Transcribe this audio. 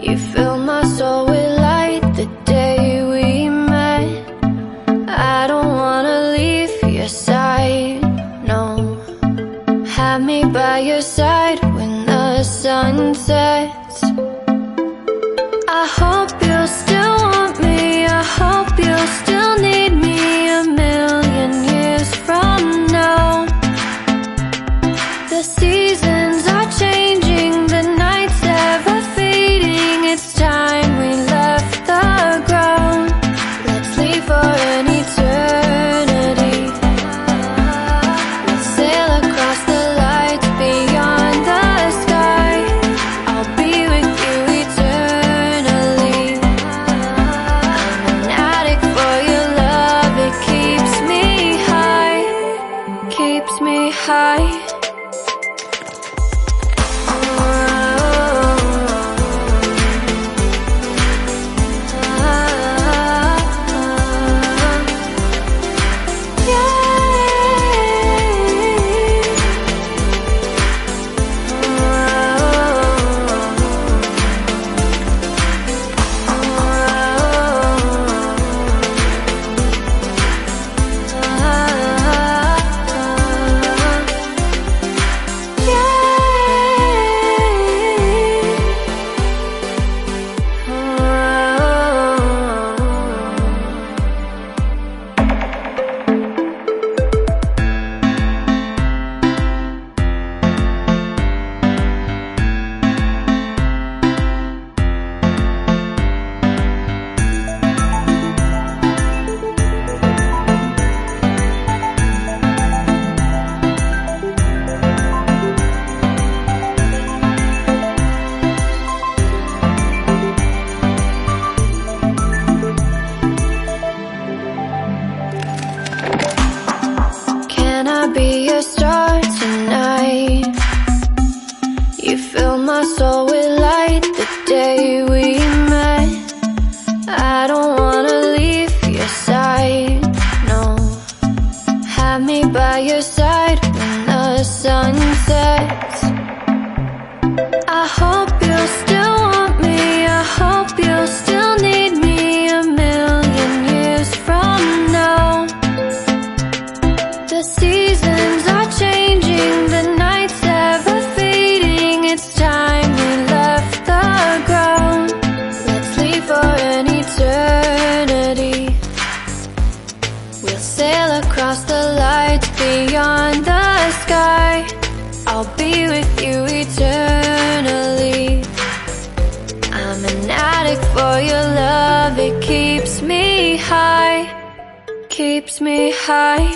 You fill my soul with light the day we met. I don't wanna leave your side, no. Have me by your side when the sun sets. I hope you'll still want me, I hope you'll still need me a million years from now. The seasons are changing, the nights ever fading. It's time we left the ground. Let's leave for an eternity. We'll sail across the lights beyond the sky. I'll be with you eternally. I'm an addict for your love, it keeps me high, keeps me high. Be your star tonight. You fill my soul with light the day we met. I don't wanna leave your side, no. Have me by your side when the sun sets. I hope you'll still want me, I hope you'll still need me a million years from now. The seasons are changing, the nights ever fading. It's time we left the ground. Let's leave for an eternity. We'll sail across the lights beyond the sky. I'll be with you eternally. I'm an addict for your love, it keeps me high, keeps me high.